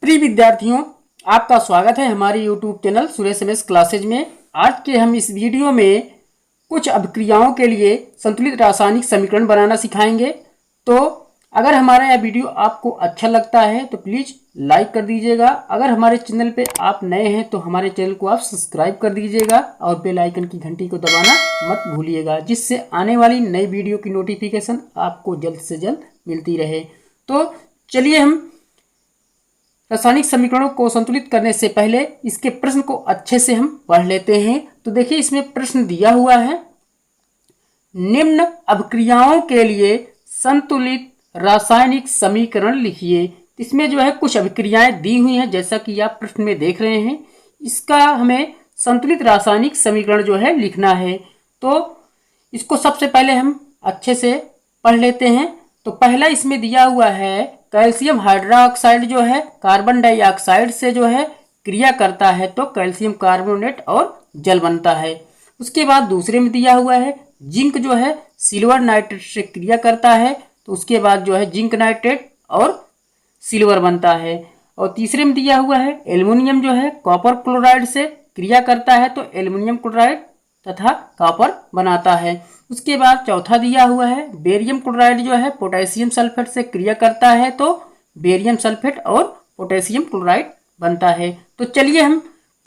प्रिय विद्यार्थियों, आपका स्वागत है हमारे YouTube channel Suresh MS classes में। आज के हम इस वीडियो में कुछ अभिक्रियाओं के लिए संतुलित रासायनिक समीकरण बनाना सिखाएंगे। तो अगर हमारा यह वीडियो आपको अच्छा लगता है तो प्लीज़ लाइक कर दीजिएगा। अगर हमारे चैनल पे आप नए हैं तो हमारे चैनल को आप सब्सक्राइब कर दीजिएगा और बेल आइकन की घंटी को दबाना मत भूलिएगा, जिससे आने वाली नई वीडियो की नोटिफिकेशन आपको जल्द से जल्द मिलती रहे। तो चलिए हम रासायनिक समीकरणों को संतुलित करने से पहले इसके प्रश्न को अच्छे से हम पढ़ लेते हैं। तो देखिए, इसमें प्रश्न दिया हुआ है, निम्न अभिक्रियाओं के लिए संतुलित रासायनिक समीकरण लिखिए। इसमें जो है कुछ अभिक्रियाएं दी हुई हैं, जैसा कि आप प्रश्न में देख रहे हैं। इसका हमें संतुलित रासायनिक समीकरण जो है लिखना है। तो इसको सबसे पहले हम अच्छे से पढ़ लेते हैं। तो पहला इसमें दिया हुआ है, कैल्शियम हाइड्रोक्साइड जो है कार्बन डाइऑक्साइड से जो है क्रिया करता है तो कैल्शियम कार्बोनेट और जल बनता है। उसके बाद दूसरे में दिया हुआ है, जिंक जो है सिल्वर नाइट्रेट से क्रिया करता है तो उसके बाद जो है जिंक नाइट्रेट और सिल्वर बनता है। और तीसरे में दिया हुआ है, एल्युमिनियम जो है कॉपर क्लोराइड से क्रिया करता है तो एल्युमिनियम क्लोराइड तथा कॉपर बनाता है। उसके बाद चौथा दिया हुआ है, बेरियम क्लोराइड जो है पोटेशियम सल्फेट से क्रिया करता है तो बेरियम सल्फेट और पोटेशियम क्लोराइड बनता है। तो चलिए हम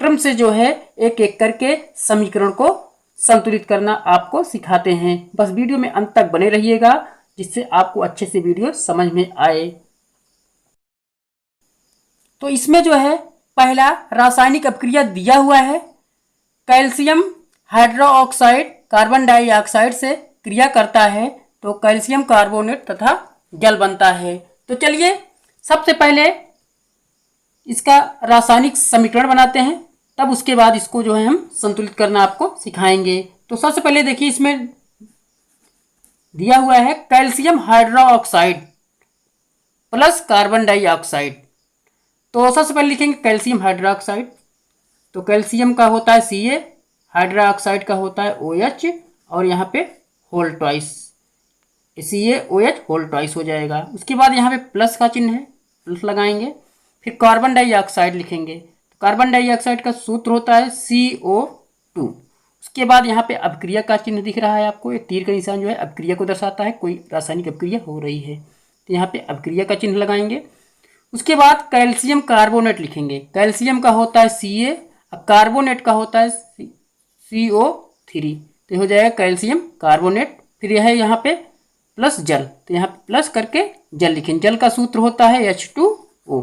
क्रम से जो है एक एक करके समीकरण को संतुलित करना आपको सिखाते हैं। बस वीडियो में अंत तक बने रहिएगा, जिससे आपको अच्छे से वीडियो समझ में आए। तो इसमें जो है पहला रासायनिक अभिक्रिया दिया हुआ है, कैल्शियम हाइड्रोक्साइड कार्बन डाइऑक्साइड से क्रिया करता है तो कैल्शियम कार्बोनेट तथा जल बनता है। तो चलिए सबसे पहले इसका रासायनिक समीकरण बनाते हैं, तब उसके बाद इसको जो है हम संतुलित करना आपको सिखाएंगे। तो सबसे पहले देखिए, इसमें दिया हुआ है calcium hydroxide plus carbon dioxide. तो सबसे पहले लिखेंगे कैल्शियम हाइड्रोक्साइड। तो कैल्शियम का होता है Ca, हाइड्रोक्साइड का होता है OH और यहाँ पे whole twice CaOH whole twice हो जाएगा। उसके बाद यहाँ पे प्लस का चिन्ह है, प्लस लगाएंगे। फिर कार्बन डाइऑक्साइड लिखेंगे। तो कार्बन डाइऑक्साइड का सूत्र होता है CO2। उसके बाद यहाँ पे अभिक्रिया का चिन्ह दिख रहा है आपको, एक तीर का निशान जो है अभिक्रिया को दर्शाता है, कोई रासायनिक अभिक्रिया हो रही है। तो यहाँ पे अभिक्रिया का चिन्ह लगाएंगे। उसके बाद कैल्शियम कार्बोनेट लिखेंगे। कैल्शियम का होता है Ca, कार्बोनेट का होता है CO3। तो हो जाएगा कैल्शियम कार्बोनेट। फिर यह है यहाँ पे प्लस जल, तो यहाँ पे प्लस करके जल लिखेंगे। जल का सूत्र होता है H2O।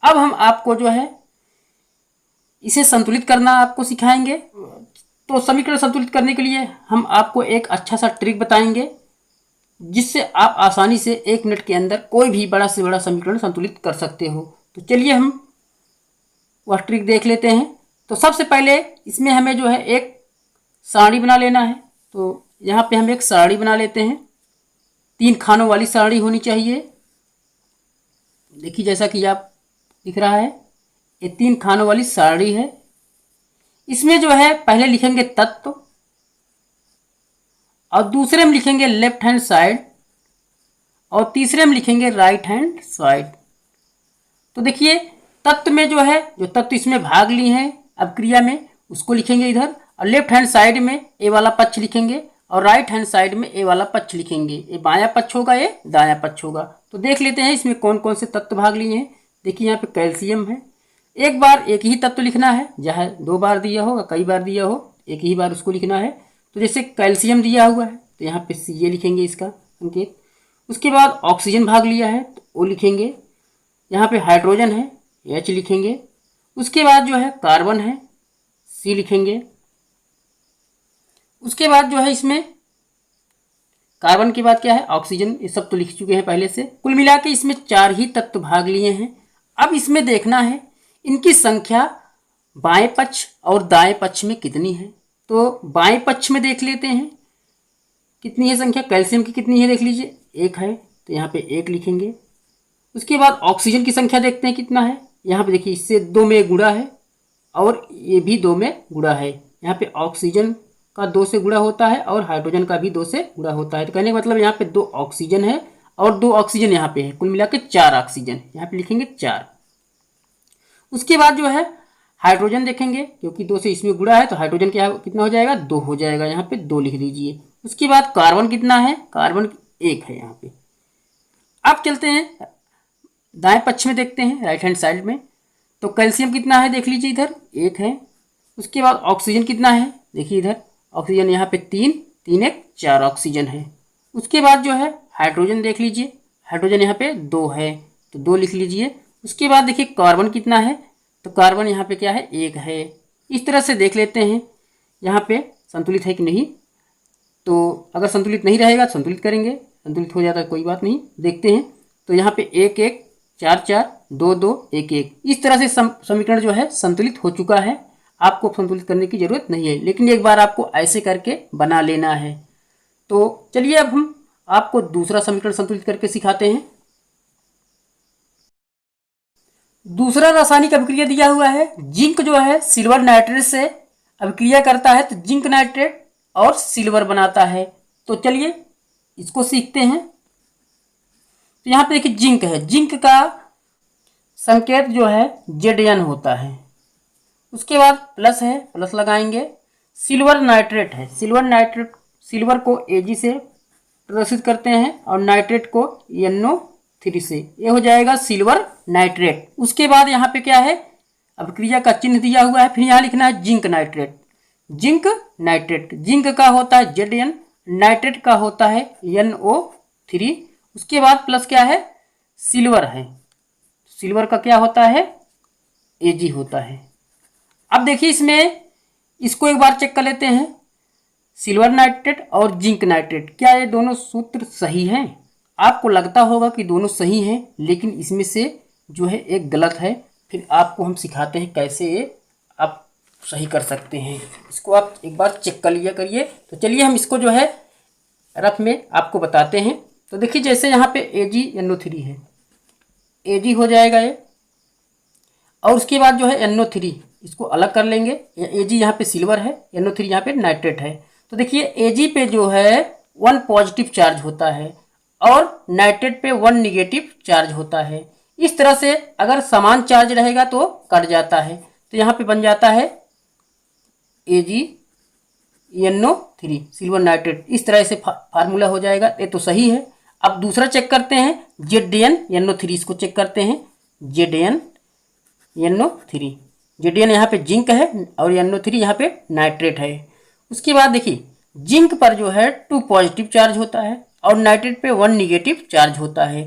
अब हम आपको जो है इसे संतुलित करना आपको सिखाएंगे। तो समीकरण संतुलित करने के लिए हम आपको एक अच्छा सा ट्रिक बताएंगे, जिससे आप आसानी से 1 मिनट के अंदर कोई भी बड़ा से बड़ा समीकरण संतुलित कर सकते हो। तो चलिए हम वह ट्रिक देख लेते हैं। तो सबसे पहले इसमें हमें जो है एक सारणी बना लेना है। तो यहाँ पे हम एक सारणी बना लेते हैं, 3 खानों वाली सारणी होनी चाहिए। देखिए, जैसा कि आप दिख रहा है, ये 3 खानों वाली सारणी है। इसमें जो है पहले लिखेंगे तत्व और दूसरे में लिखेंगे लेफ्ट हैंड साइड और तीसरे में लिखेंगे राइट हैंड साइड। तो देखिए, तत्व में जो है जो तत्व इसमें भाग लिए हैं अभिक्रिया में, उसको लिखेंगे इधर, और लेफ्ट हैंड साइड में ए वाला पक्ष लिखेंगे और राइट हैंड साइड में ए वाला पक्ष लिखेंगे। ये बायां पक्ष होगा, ये दायां पक्ष होगा। तो देख लेते हैं इसमें कौन कौन से तत्व भाग लिए हैं। देखिए, यहाँ पे कैल्शियम है। एक बार एक ही तत्व लिखना है, चाहे 2 बार दिया हो, कई बार दिया हो, एक ही बार उसको लिखना है। तो जैसे कैल्शियम दिया हुआ है तो यहाँ पे Ca लिखेंगे इसका संकेत। उसके बाद ऑक्सीजन भाग लिया है तो O लिखेंगे। यहाँ पे हाइड्रोजन है, H लिखेंगे। उसके बाद जो है कार्बन है, C लिखेंगे। उसके बाद जो है इसमें कार्बन के बाद क्या है, ऑक्सीजन। ये सब तो लिख चुके हैं पहले से। कुल मिला के इसमें 4 ही तत्व भाग लिए हैं। अब इसमें देखना है इनकी संख्या बाएं पक्ष और दाएं पक्ष में कितनी है। तो बाएं पक्ष में देख लेते हैं कितनी है संख्या। कैल्शियम की कितनी है देख लीजिए, 1 है, तो यहाँ पे 1 लिखेंगे। उसके बाद ऑक्सीजन की संख्या देखते हैं कितना है। यहाँ पे देखिए, इससे 2 में गुणा है और ये भी 2 में गुणा है। यहाँ पे ऑक्सीजन का 2 से गुणा होता है और हाइड्रोजन का भी 2 से गुणा होता है। तो कहने का मतलब यहाँ पे 2 ऑक्सीजन है और 2 ऑक्सीजन यहाँ पे है, कुल मिला के 4 ऑक्सीजन, यहाँ पे लिखेंगे 4। उसके बाद जो है हाइड्रोजन देखेंगे, क्योंकि 2 से इसमें गुणा है तो हाइड्रोजन क्या कितना हो जाएगा, 2 हो जाएगा, यहाँ पे 2 लिख दीजिए। उसके बाद कार्बन कितना है, कार्बन 1 है यहाँ पे। अब चलते हैं दाएं पक्ष में, देखते हैं राइट हैंड साइड में, तो कैल्शियम कितना है देख लीजिए, इधर 1 है। उसके बाद ऑक्सीजन कितना है, देखिए इधर ऑक्सीजन यहाँ पे 3, 3 1 4 ऑक्सीजन है। उसके बाद जो है हाइड्रोजन देख लीजिए, हाइड्रोजन यहाँ पे 2 है तो 2 लिख लीजिए। उसके बाद देखिए कार्बन कितना है, तो कार्बन यहाँ पे क्या है, 1 है। इस तरह से देख लेते हैं यहाँ पे संतुलित है कि नहीं, तो अगर संतुलित नहीं रहेगा तो संतुलित करेंगे, संतुलित हो जाता है कोई बात नहीं, देखते हैं। तो यहाँ पे 1 1 4 4 2 2 1 1, इस तरह से समीकरण जो है संतुलित हो चुका है। आपको संतुलित करने की जरूरत नहीं है, लेकिन एक बार आपको ऐसे करके बना लेना है। तो चलिए अब हम आपको दूसरा समीकरण संतुलित करके सिखाते हैं। दूसरा रासायनिक अभिक्रिया दिया हुआ है, जिंक जो है सिल्वर नाइट्रेट से अभिक्रिया करता है, तो जिंक नाइट्रेट और सिल्वर बनाता है। तो चलिए इसको सीखते हैं। तो यहाँ पे देखिए जिंक है, जिंक का संकेत जो है Zn होता है। उसके बाद प्लस है, प्लस लगाएंगे। सिल्वर नाइट्रेट है, सिल्वर नाइट्रेट, सिल्वर को Ag से प्रदर्शित करते हैं और नाइट्रेट को NO3 से, ये हो जाएगा सिल्वर नाइट्रेट। उसके बाद यहाँ पे क्या है, अभिक्रिया का चिन्ह दिया हुआ है, फिर यहाँ लिखना है zinc nitrate, zinc nitrate, zinc का होता है Zn, नाइट्रेट का होता है NO3। उसके बाद प्लस क्या है, सिल्वर है, सिल्वर का क्या होता है, Ag होता है। अब देखिए इसमें इसको एक बार चेक कर लेते हैं, सिल्वर नाइट्रेट और जिंक नाइट्रेट, क्या ये दोनों सूत्र सही हैं? आपको लगता होगा कि दोनों सही हैं, लेकिन इसमें से जो है एक गलत है। फिर आपको हम सिखाते हैं कैसे आप सही कर सकते हैं, इसको आप एक बार चेक कर लिया करिए। तो चलिए हम इसको जो है रफ में आपको बताते हैं। तो देखिए जैसे यहाँ पे AgNO3 है, Ag हो जाएगा ये, और उसके बाद जो है NO3, इसको अलग कर लेंगे। Ag यहाँ पे सिल्वर है, NO3 यहाँ पे नाइट्रेट है। तो देखिए Ag पे जो है 1 पॉजिटिव चार्ज होता है और नाइट्रेट पे 1 निगेटिव चार्ज होता है। इस तरह से अगर समान चार्ज रहेगा तो कट जाता है, तो यहाँ पे बन जाता है AgNO3 सिल्वर नाइट्रेट। इस तरह से फार्मूला हो जाएगा, ये तो सही है। अब दूसरा चेक करते हैं, ZnNO3, इसको चेक करते हैं, ZnNO3, Zn यहाँ पे जिंक है और NO3 यहाँ पे नाइट्रेट है। उसके बाद देखिए जिंक पर जो है 2 पॉजिटिव चार्ज होता है और नाइट्रेट पे 1 निगेटिव चार्ज होता है।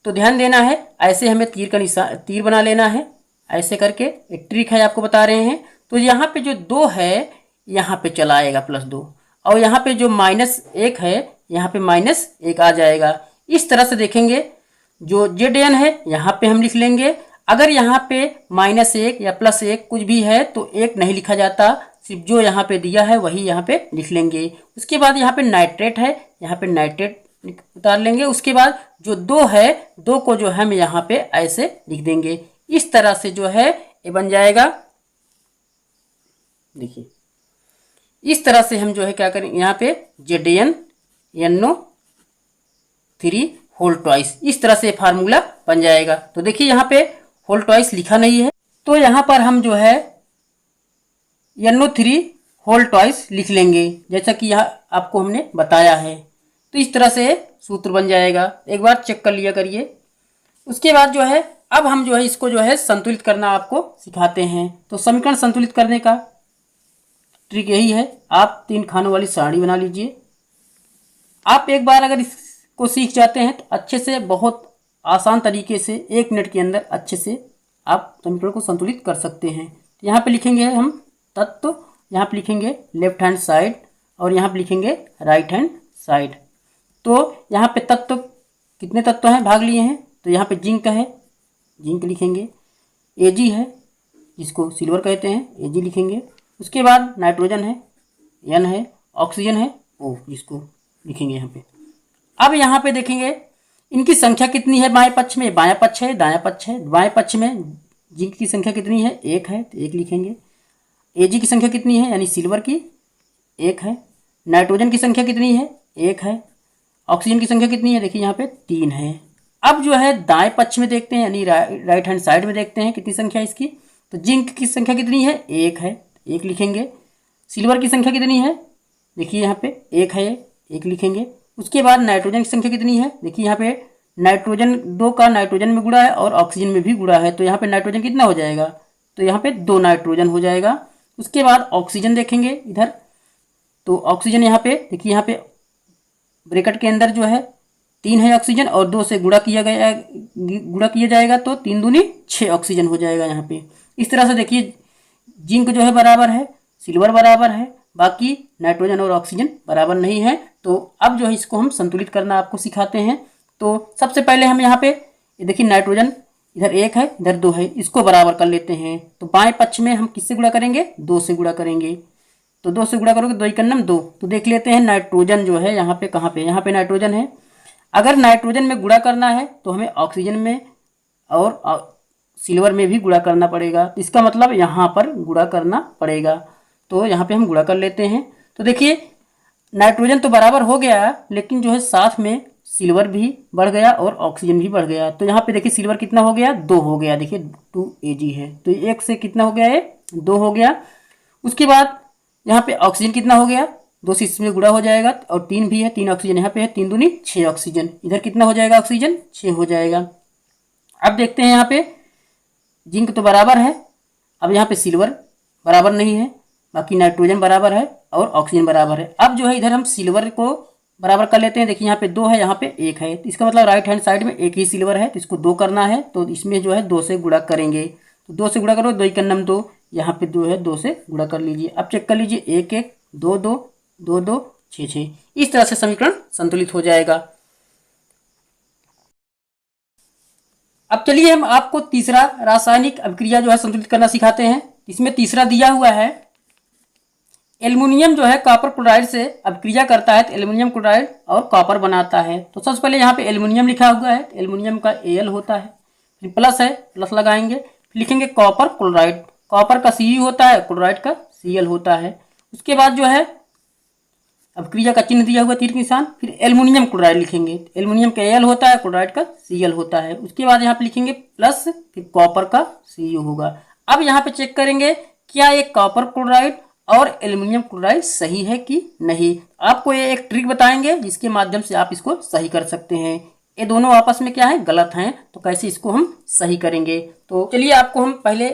तो ध्यान देना है, ऐसे हमें तीर का निशान, तीर बना लेना है, ऐसे करके एक ट्रिक है आपको बता रहे हैं। तो यहाँ पे जो 2 है यहाँ पे चला आएगा +2, और यहाँ पे जो -1 है यहाँ पे -1 आ जाएगा। इस तरह से देखेंगे, जो Zn है यहाँ पे हम लिख लेंगे। अगर यहाँ पे -1 या +1 कुछ भी है तो 1 नहीं लिखा जाता, सिर्फ जो यहाँ पे दिया है वही यहाँ पे लिख लेंगे। उसके बाद यहाँ पे नाइट्रेट है, यहाँ पे नाइट्रेट उतार लेंगे। उसके बाद जो 2 है, 2 को जो हम यहाँ पे ऐसे लिख देंगे। इस तरह से जो है ये बन जाएगा। देखिए इस तरह से हम जो है क्या करें, यहाँ पे ZnNO3 होल ट्वाइस, इस तरह से फार्मूला बन जाएगा। तो देखिए यहाँ पे होल ट्वाइस लिखा नहीं है, तो यहाँ पर हम जो है NO3 होल ट्वाइस लिख लेंगे, जैसा कि यहाँ आपको हमने बताया है। तो इस तरह से सूत्र बन जाएगा, एक बार चेक कर लिया करिए। उसके बाद जो है अब हम जो है इसको जो है संतुलित करना आपको सिखाते हैं। तो समीकरण संतुलित करने का ट्रिक यही है, आप 3 खानों वाली सारणी बना लीजिए। आप एक बार अगर इसको सीख जाते हैं तो अच्छे से, बहुत आसान तरीके से 1 मिनट के अंदर अच्छे से आप समीकरण को संतुलित कर सकते हैं। तो यहाँ पे लिखेंगे हम तत्व, यहाँ पे लिखेंगे लेफ्ट हैंड साइड और यहाँ पे लिखेंगे राइट हैंड साइड। तो यहाँ पे तत्व, कितने तत्व हैं भाग लिए हैं, तो यहाँ पे जिंक है, जिंक लिखेंगे। Ag है, जिसको सिल्वर कहते हैं, Ag लिखेंगे। उसके बाद नाइट्रोजन है, N है, ऑक्सीजन है, O, जिसको लिखेंगे यहाँ पे। अब यहाँ पे देखेंगे इनकी संख्या कितनी है, बाएं पक्ष में, बायां पक्ष है, दायां पक्ष है। बाएं पक्ष में जिंक की संख्या कितनी है, 1 है, तो 1 लिखेंगे। Ag की संख्या कितनी है, यानी सिल्वर की 1 है। नाइट्रोजन की संख्या कितनी है, 1 है। ऑक्सीजन की संख्या कितनी है, देखिए यहाँ पे 3 है। अब जो है दाएं पक्ष में देखते हैं, यानी राइट हैंड साइड में देखते हैं कितनी संख्या है इसकी। तो जिंक की संख्या कितनी है, 1 है, 1 लिखेंगे। सिल्वर की संख्या कितनी है, देखिए यहाँ पे 1 है, 1 लिखेंगे। उसके बाद नाइट्रोजन की संख्या कितनी है, देखिए यहाँ पे नाइट्रोजन 2 का नाइट्रोजन में गुणा है और ऑक्सीजन में भी गुणा है, तो यहाँ पे नाइट्रोजन कितना हो जाएगा, तो यहाँ पे 2 नाइट्रोजन हो जाएगा। उसके बाद ऑक्सीजन देखेंगे इधर, तो ऑक्सीजन यहाँ पे देखिए, यहाँ पे ब्रैकेट के अंदर जो है 3 है ऑक्सीजन और 2 से गुणा किया जाएगा, तो 3 दूनी 6 ऑक्सीजन हो जाएगा यहाँ पे। इस तरह से देखिए जिंक जो है बराबर है, सिल्वर बराबर है, बाकी नाइट्रोजन और ऑक्सीजन बराबर नहीं है। तो अब जो है इसको हम संतुलित करना आपको सिखाते हैं। तो सबसे पहले हम यहाँ पे देखिए नाइट्रोजन इधर 1 है, इधर 2 है, इसको बराबर कर लेते हैं। तो बाएं पक्ष में हम किससे गुणा करेंगे, 2 से गुणा करेंगे। तो 2 से गुणा करोगे 2 × 2। तो देख लेते हैं नाइट्रोजन जो है यहाँ पे कहाँ पे, यहाँ पे नाइट्रोजन है। अगर नाइट्रोजन में गुणा करना है तो हमें ऑक्सीजन में और सिल्वर में भी गुणा करना पड़ेगा, तो इसका मतलब यहाँ पर गुणा करना पड़ेगा। तो यहाँ पे हम गुणा कर लेते हैं। तो देखिए नाइट्रोजन तो बराबर हो गया, लेकिन जो है साथ में सिल्वर भी बढ़ गया और ऑक्सीजन भी बढ़ गया। तो यहाँ पे देखिए सिल्वर कितना हो गया, 2 हो गया, देखिए 2 Ag है, तो 1 से कितना हो गया, ये 2 हो गया। उसके बाद यहाँ पे ऑक्सीजन कितना हो गया, 2 से इसमें गुणा हो जाएगा और 3 भी है, 3 ऑक्सीजन यहाँ पे है, 3 दूनी 6 ऑक्सीजन। इधर कितना हो जाएगा, ऑक्सीजन 6 हो जाएगा। अब देखते हैं यहाँ पे जिंक तो बराबर है, अब यहाँ पे सिल्वर बराबर नहीं है, बाकी नाइट्रोजन बराबर है और ऑक्सीजन बराबर है। अब जो है इधर हम सिल्वर को बराबर कर लेते हैं। देखिए यहाँ पे 2 है, यहाँ पे 1 है, तो इसका मतलब राइट हैंड साइड में 1 ही सिल्वर है, तो इसको 2 करना है, तो इसमें जो है 2 से गुणा करेंगे। तो 2 से गुणा करो, 2 × 2, यहाँ पे 2 है, 2 से गुणा कर लीजिए। अब चेक कर लीजिए, 1 1 2 2 2 2 6 6। इस तरह से समीकरण संतुलित हो जाएगा। अब चलिए हम आपको तीसरा रासायनिक अभिक्रिया जो है संतुलित करना सिखाते हैं। इसमें तीसरा दिया हुआ है, एल्युमिनियम जो है कॉपर क्लोराइड से अभिक्रिया करता है, तो एल्युमिनियम क्लोराइड और कॉपर बनाता है। तो सबसे पहले यहाँ पे एल्युमिनियम लिखा हुआ है, एल्युमिनियम का Al होता है, फिर प्लस है, प्लस लगाएंगे, फिर लिखेंगे कॉपर क्लोराइड, कॉपर का Cu होता है, क्लोराइड का Cl होता है। उसके बाद जो है अभिक्रिया का चिन्ह दिया हुआ तीर के निशान, फिर एल्युमिनियम क्लोराइड लिखेंगे, एल्युमिनियम का Al होता है, क्लोराइड का Cl होता है। उसके बाद यहाँ पे लिखेंगे प्लस, फिर कॉपर का Cu होगा। अब यहाँ पे चेक करेंगे क्या ये कॉपर क्लोराइड और एल्युमिनियम क्लोराइड सही है कि नहीं। आपको ये एक ट्रिक बताएंगे जिसके माध्यम से आप इसको सही कर सकते हैं। ये दोनों आपस में क्या है, गलत हैं, तो कैसे इसको हम सही करेंगे। तो चलिए आपको हम पहले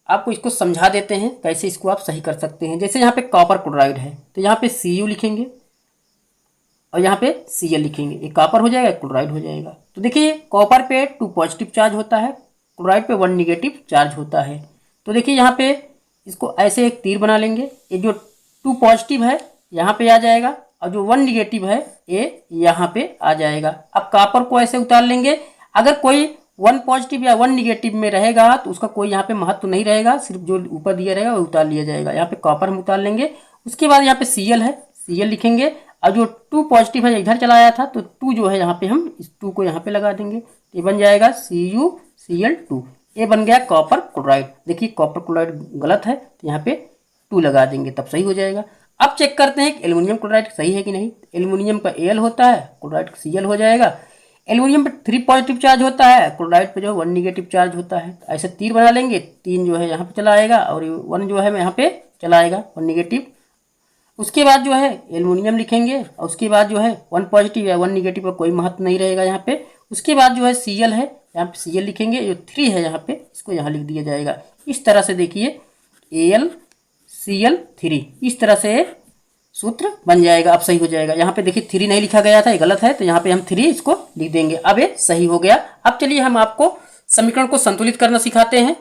आपको इसको समझा देते हैं कैसे इसको आप सही कर सकते हैं। जैसे यहाँ पे कॉपर क्लोराइड है, तो यहाँ पे Cu लिखेंगे और यहाँ पे Cl लिखेंगे, ये कॉपर हो जाएगा, क्लोराइड हो जाएगा। तो देखिए कॉपर पे 2 पॉजिटिव चार्ज होता है, क्लोराइड पे 1 नेगेटिव चार्ज होता है। तो देखिए यहाँ पे इसको ऐसे एक तीर बना लेंगे, ये जो 2 पॉजिटिव है यहाँ पे आ जाएगा और जो 1 नेगेटिव है ये यहाँ पे आ जाएगा। अब कॉपर को ऐसे उतार लेंगे, अगर कोई 1 पॉजिटिव या 1 नेगेटिव में रहेगा तो उसका कोई यहाँ पे महत्व नहीं रहेगा, सिर्फ जो ऊपर दिया रहेगा वो उतार लिया जाएगा। यहाँ पे कॉपर हम उतार लेंगे। उसके बाद यहाँ पे Cl है, Cl लिखेंगे और जो 2 पॉजिटिव है इधर चला आया था, तो 2 जो है यहाँ पे हम इस 2 को यहाँ पे लगा देंगे, ये बन जाएगा CuCl2, ये बन गया कॉपर क्लोराइड। देखिए कॉपर क्लोराइड गलत है, तो यहाँ पे 2 लगा देंगे, तब सही हो जाएगा। अब चेक करते हैं कि एल्युमिनियम क्लोराइड सही है कि नहीं। एल्युमिनियम का Al होता है, क्लोराइड का Cl हो जाएगा। एल्युमिनियम पे 3 पॉजिटिव चार्ज होता है, क्लोराइड पे जो 1 नेगेटिव चार्ज होता है। ऐसे तीर बना लेंगे, 3 जो है यहाँ पे चला आएगा और 1 जो है यहाँ पे चला आएगा, 1 नेगेटिव। उसके बाद जो है एल्युमिनियम लिखेंगे और उसके बाद जो है 1 पॉजिटिव या 1 नेगेटिव का कोई महत्व नहीं रहेगा यहाँ पे। उसके बाद जो है Cl है, यहाँ पे Cl लिखेंगे, जो 3 है यहाँ पे इसको यहाँ लिख दिया जाएगा। इस तरह से देखिए AlCl3, इस तरह से सूत्र बन जाएगा। अब सही हो जाएगा। यहाँ पे देखिए 3 नहीं लिखा गया था, ये गलत है, तो यहाँ पे हम 3 इसको लिख देंगे। अब ये सही हो गया। अब चलिए हम आपको समीकरण को संतुलित करना सिखाते हैं।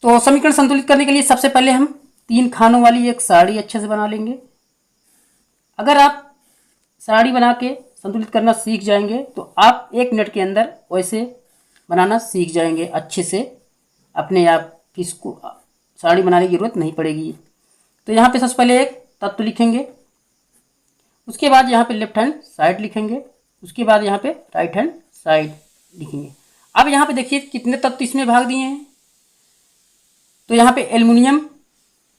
तो समीकरण संतुलित करने के लिए सबसे पहले हम 3 खानों वाली एक सारणी अच्छे से बना लेंगे। अगर आप सारणी बना के संतुलित करना सीख जाएंगे तो आप 1 मिनट के अंदर वैसे बनाना सीख जाएंगे अच्छे से, अपने आप किसको सारणी बनाने की जरूरत नहीं पड़ेगी। तो यहाँ पे सबसे पहले एक तत्व लिखेंगे, उसके बाद यहाँ पे लेफ्ट हैंड साइड लिखेंगे, उसके बाद यहाँ पे राइट हैंड साइड लिखेंगे। अब यहाँ पे देखिए कितने तत्व इसमें भाग दिए हैं, तो यहाँ पे एल्युमिनियम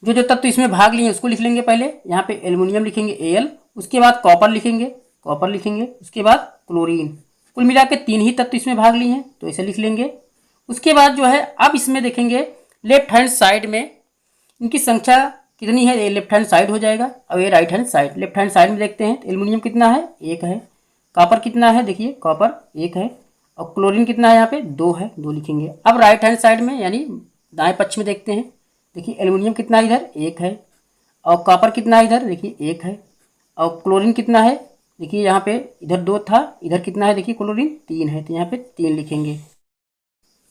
जो तत्व इसमें भाग लिए उसको लिख लेंगे। पहले यहाँ पे एल्युमिनियम लिखेंगे Al, उसके बाद कॉपर लिखेंगे, उसके बाद क्लोरीन। कुल मिला के 3 ही तत्व इसमें भाग लिए हैं तो इसे लिख लेंगे। उसके बाद जो है अब इसमें देखेंगे लेफ्ट हैंड साइड में इनकी संख्या कितनी है। ये लेफ्ट हैंड साइड हो जाएगा और ये right hand side. Left hand side में देखते हैं तो एल्युमिनियम कितना है, 1 है। कॉपर कितना है, देखिए कॉपर 1 है। और क्लोरीन कितना है, यहाँ पे 2 है, 2 लिखेंगे। अब राइट हैंड साइड में यानी दाएं पक्ष में देखते हैं, देखिए एल्युमिनियम कितना है, इधर 1 है। और कॉपर कितना है, इधर देखिए 1 है। और क्लोरीन कितना है, देखिए यहाँ पे इधर 2 था, इधर कितना है, देखिए क्लोरीन 3 है, तो यहाँ पे 3 लिखेंगे।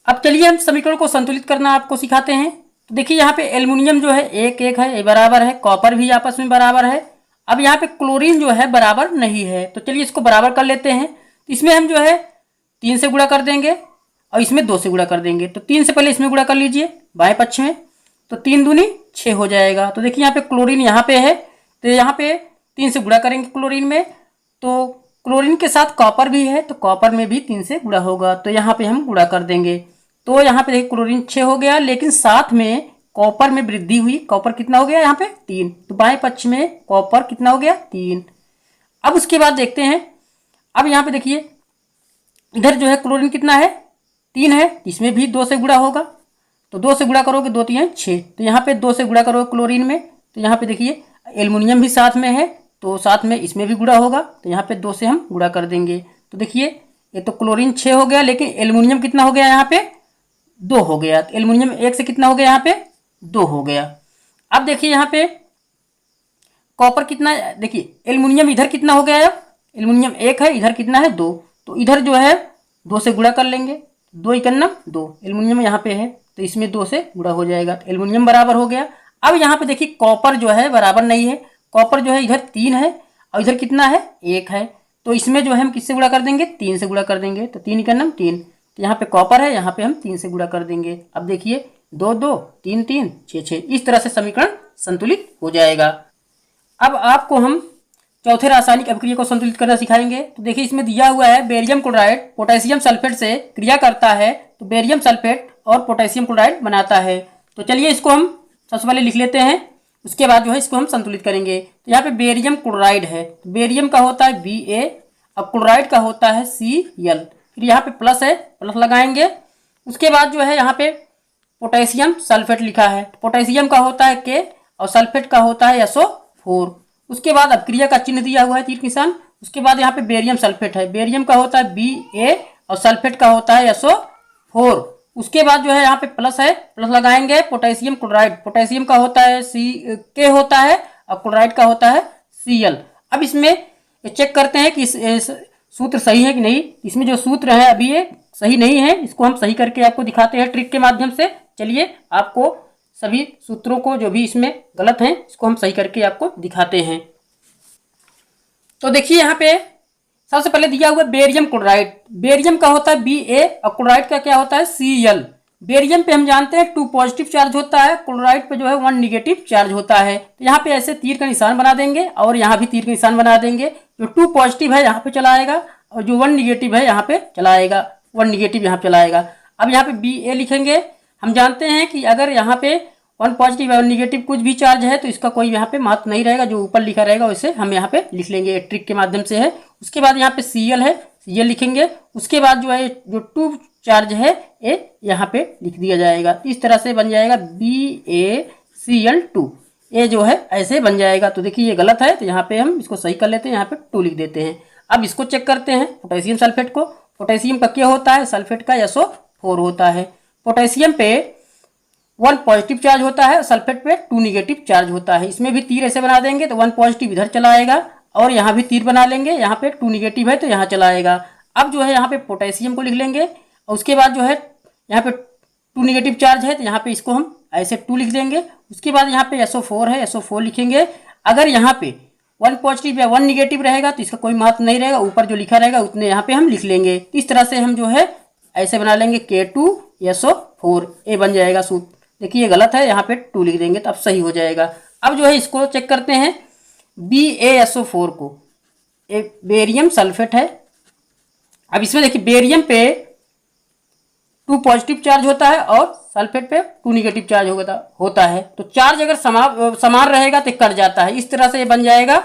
अब चलिए हम समीकरण को संतुलित करना आपको सिखाते हैं। तो देखिए यहाँ पे एल्युमिनियम जो है 1 है, ये बराबर है। कॉपर भी आपस में बराबर है। अब यहाँ पे क्लोरीन जो है बराबर नहीं है, तो चलिए इसको बराबर कर लेते हैं। तो इसमें हम जो है 3 से गुणा कर देंगे और इसमें 2 से गुणा कर देंगे। तो 3 से पहले इसमें गुणा कर लीजिए बाएं पक्ष में, तो 3 दूनी 6 हो जाएगा। तो देखिए यहाँ पे क्लोरीन यहाँ पे है, तो यहाँ पे 3 से गुणा करेंगे क्लोरीन में, तो क्लोरीन के साथ कॉपर भी है, तो कॉपर में भी 3 से गुणा होगा, तो यहाँ पे हम गुणा कर देंगे। तो यहाँ पे देखिए क्लोरीन 6 हो गया, लेकिन साथ में कॉपर में वृद्धि हुई। कॉपर कितना हो गया यहाँ पे 3, तो बाएं पक्ष में कॉपर कितना हो गया 3। अब उसके बाद देखते हैं, अब यहाँ पे देखिए इधर जो है क्लोरीन कितना है 3 है, इसमें भी 2 से गुणा होगा। तो 2 से गुणा करोगे 2 3 6, तो यहाँ पे 2 से गुणा करोगे क्लोरीन में, तो यहाँ पे देखिए एल्युमिनियम भी साथ में है, तो साथ में इसमें भी गुणा होगा, तो यहाँ पे 2 से हम गुणा कर देंगे। तो देखिए ये तो क्लोरीन 6 हो गया, लेकिन एल्युमिनियम कितना हो गया यहाँ पे 2 हो गया। तो एल्युमिनियम 1 से कितना हो गया यहाँ पे 2 हो गया। अब देखिए यहाँ पे कॉपर कितना, देखिए एल्युमिनियम इधर कितना हो गया, एल्युमिनियम 1 है, इधर कितना है 2, तो इधर जो है 2 से गुणा कर लेंगे। 2 इकन्ना 2, एल्युमिनियम यहाँ पे है तो इसमें 2 से गुणा हो जाएगा, तो एल्युमिनियम बराबर हो गया। अब यहाँ पे देखिए कॉपर जो है बराबर नहीं है, कॉपर जो है इधर 3 है और इधर कितना है 1 है, तो इसमें जो है हम किससे गुणा कर देंगे 3 से गुणा कर देंगे। तो 3 इकन्ना 3, तो यहाँ पे कॉपर है, यहाँ पे हम 3 से गुणा कर देंगे। अब देखिए 2 2 3 3 6 6, इस तरह से समीकरण संतुलित हो जाएगा। अब आपको हम चौथे रासायनिक अभिक्रिया को संतुलित करना सिखाएंगे। तो देखिए इसमें दिया हुआ है बेरियम क्लोराइड पोटेशियम सल्फेट से क्रिया करता है, तो बेरियम सल्फेट और पोटेशियम क्लोराइड बनाता है। तो चलिए इसको हम सबसे पहले लिख लेते हैं, उसके बाद जो है इसको हम संतुलित करेंगे। तो यहाँ पे बेरियम क्लोराइड है, तो बेरियम का होता है Ba और क्लोराइड का होता है Cl। फिर यहाँ पे प्लस है, प्लस लगाएंगे। उसके बाद जो है यहाँ पे पोटेशियम सल्फेट लिखा है, पोटेशियम का होता है K और सल्फेट का होता है SO4। उसके बाद अभिक्रिया का चिन्ह दिया हुआ है तीर निशान। उसके बाद यहाँ पे बेरियम सल्फेट है, बेरियम का होता है Ba और सल्फेट का होता है SO4। उसके बाद जो है यहाँ पे प्लस है, प्लस लगाएंगे। पोटेशियम क्लोराइड, पोटेशियम का होता है K होता है और क्लोराइड का होता है Cl। अब इसमें चेक करते हैं कि इस सूत्र सही है कि नहीं। इसमें जो सूत्र है अभी ये सही नहीं है, इसको हम सही करके आपको दिखाते हैं ट्रिक के माध्यम से। चलिए आपको सभी सूत्रों को जो भी इसमें गलत हैं इसको हम सही करके आपको दिखाते हैं। तो देखिए यहाँ पे सबसे पहले दिया हुआ बेरियम क्लोराइड, बेरियम का होता है Ba और क्लोराइड का क्या होता है Cl। बेरियम पे हम जानते हैं 2 पॉजिटिव चार्ज होता है, क्लोराइड पे जो है 1 निगेटिव चार्ज होता है। तो यहाँ पे ऐसे तीर का निशान बना देंगे और यहाँ भी तीर का निशान बना देंगे। जो 2 पॉजिटिव है यहाँ पे चला आएगा और जो 1 निगेटिव है यहाँ पे चला आएगा, 1 निगेटिव यहाँ पे चला आएगा। अब यहाँ पे Ba लिखेंगे। हम जानते हैं कि अगर यहाँ पे 1 पॉजिटिव और निगेटिव कुछ भी चार्ज है तो इसका कोई यहाँ पे महत्व नहीं रहेगा, जो ऊपर लिखा रहेगा वैसे हम यहाँ पे लिख लेंगे, ट्रिक के माध्यम से है। उसके बाद यहाँ पे Cl है, Cl लिखेंगे। उसके बाद जो है जो 2 चार्ज है ये यहाँ पे लिख दिया जाएगा। इस तरह से बन जाएगा BaCl2, ये जो है ऐसे बन जाएगा। तो देखिए ये गलत है, तो यहाँ पे हम इसको सही कर लेते हैं, यहाँ पे 2 लिख देते हैं। अब इसको चेक करते हैं पोटेशियम सल्फेट को। पोटेशियम का क्या होता है, सल्फेट का SO4 होता है। पोटेशियम पे 1 पॉजिटिव चार्ज होता है, सल्फेट पे 2 निगेटिव चार्ज होता है। इसमें भी तीर ऐसे बना देंगे तो 1 पॉजिटिव इधर चला आएगा और यहाँ भी तीर बना लेंगे, यहाँ पे 2 निगेटिव है तो यहाँ चला आएगा। अब जो है यहाँ पे पोटेशियम को लिख लेंगे और उसके बाद जो है यहाँ पे 2 निगेटिव चार्ज है तो यहाँ पे इसको हम ऐसे 2 लिख देंगे। उसके बाद यहाँ पे SO4 है, SO4 लिखेंगे। अगर यहाँ पे 1 पॉजिटिव या 1 निगेटिव रहेगा तो इसका कोई महत्व नहीं रहेगा, ऊपर जो लिखा रहेगा उतने यहाँ पे हम लिख लेंगे। इस तरह से हम जो है ऐसे बना लेंगे K2SO4, ये बन जाएगा सूत्र। देखिए ये गलत है, यहाँ पे 2 लिख देंगे तो अब सही हो जाएगा। अब जो है इसको चेक करते हैं BaSO4 को, एक बेरियम सल्फेट है। अब इसमें देखिए बेरियम पे 2 पॉजिटिव चार्ज होता है और सल्फेट पे 2 निगेटिव चार्ज होता है। तो चार्ज अगर समान रहेगा तो कट जाता है। इस तरह से ये बन जाएगा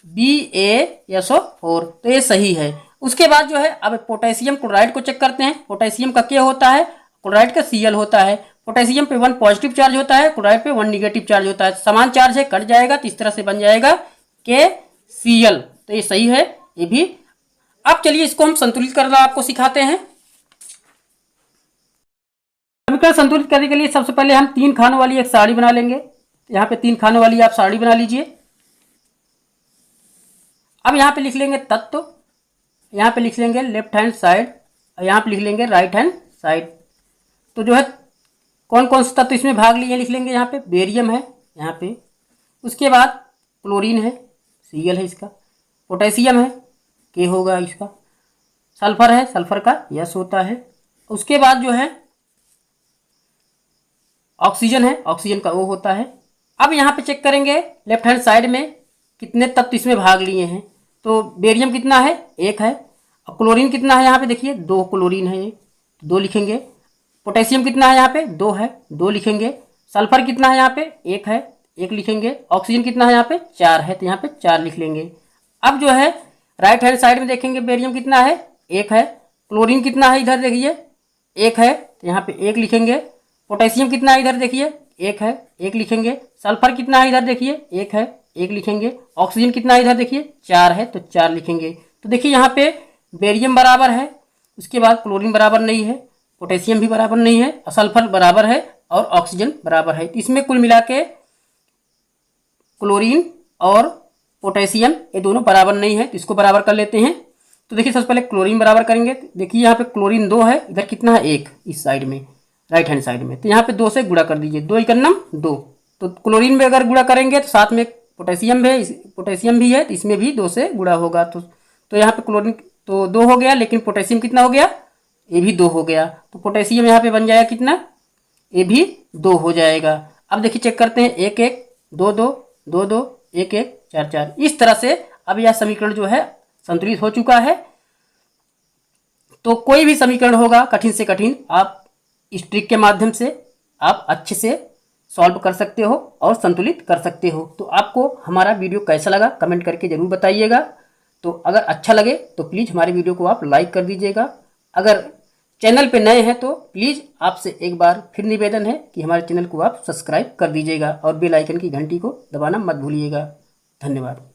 BaSO4। तो ये सही है। उसके बाद जो है अब पोटेशियम क्लोराइड को चेक करते हैं। पोटेशियम का क्या होता है, क्लोराइड का Cl होता है। पोटेशियम पे 1 पॉजिटिव चार्ज होता है, क्लोराइड पे 1 निगेटिव चार्ज होता है। समान चार्ज है, कट जाएगा तो इस तरह से बन जाएगा KCl। तो ये सही है ये भी। अब चलिए इसको हम संतुलित करना आपको सिखाते हैं। समीकरण संतुलित करने के लिए सबसे पहले हम 3 खानों वाली एक सारणी बना लेंगे। यहाँ पे 3 खानों वाली आप सारणी बना लीजिए। अब यहाँ पे लिख लेंगे तत्व, यहाँ पे लिख लेंगे लेफ्ट हैंड साइड और यहाँ पे लिख लेंगे राइट हैंड साइड। तो जो है कौन कौन से तत्व इसमें भाग लिए लिख लेंगे। यहाँ पे बेरियम है यहाँ पे, उसके बाद क्लोरीन है Cl है इसका, पोटेशियम है K होगा इसका, सल्फर है सल्फर का S होता है, उसके बाद जो है ऑक्सीजन है ऑक्सीजन का O होता है। अब यहाँ पे चेक करेंगे लेफ्ट हैंड साइड में कितने तत्व इसमें भाग लिए हैं। तो बेरियम कितना है 1 है, और क्लोरीन कितना है यहाँ पे देखिए 2 क्लोरीन है ये 2 लिखेंगे। पोटेशियम कितना है यहाँ पे 2 है 2 लिखेंगे। सल्फर कितना है यहाँ पे 1 है 1 लिखेंगे। ऑक्सीजन कितना है यहाँ पे 4 है तो यहाँ पे 4 लिख लेंगे। अब जो है राइट हैंड साइड में देखेंगे बेरियम कितना है 1 है, क्लोरीन कितना है इधर देखिए 1 है तो यहाँ पे 1 लिखेंगे। पोटेशियम कितना है इधर देखिए 1 है 1 लिखेंगे। सल्फर कितना है इधर देखिए 1 है 1 लिखेंगे। ऑक्सीजन कितना है इधर देखिए 4 है तो 4 लिखेंगे। तो देखिए यहाँ पे बेरियम बराबर है, उसके बाद क्लोरीन बराबर नहीं है, पोटेशियम भी बराबर नहीं है, सल्फर बराबर है और ऑक्सीजन बराबर है। तो इसमें कुल मिला के क्लोरीन और पोटेशियम ये दोनों बराबर नहीं है, तो इसको बराबर कर लेते हैं। तो देखिए सबसे पहले क्लोरीन बराबर करेंगे। देखिए यहाँ पे क्लोरीन 2 है, इधर कितना है 1 इस साइड में राइट हैंड साइड में, तो यहाँ पे 2 से गुणा कर दीजिए 2 × 9 2। तो क्लोरीन में अगर गुणा करेंगे तो साथ में पोटेशियम भी है तो इसमें भी 2 से गुणा होगा। तो यहाँ पे क्लोरीन तो 2 हो गया, लेकिन पोटेशियम कितना हो गया ये भी 2 हो गया। तो पोटेशियम यहाँ पे बन जाएगा कितना ये भी 2 हो जाएगा। अब देखिए चेक करते हैं 1 1 2 2 2 2 1 1 4 4। इस तरह से अब यह समीकरण जो है संतुलित हो चुका है। तो कोई भी समीकरण होगा कठिन से कठिन आप इस ट्रिक के माध्यम से आप अच्छे से सॉल्व कर सकते हो और संतुलित कर सकते हो। तो आपको हमारा वीडियो कैसा लगा कमेंट करके ज़रूर बताइएगा। तो अगर अच्छा लगे तो प्लीज़ हमारे वीडियो को आप लाइक कर दीजिएगा। अगर चैनल पे नए हैं तो प्लीज़ आपसे एक बार फिर निवेदन है कि हमारे चैनल को आप सब्सक्राइब कर दीजिएगा और बेल आइकन की घंटी को दबाना मत भूलिएगा। धन्यवाद।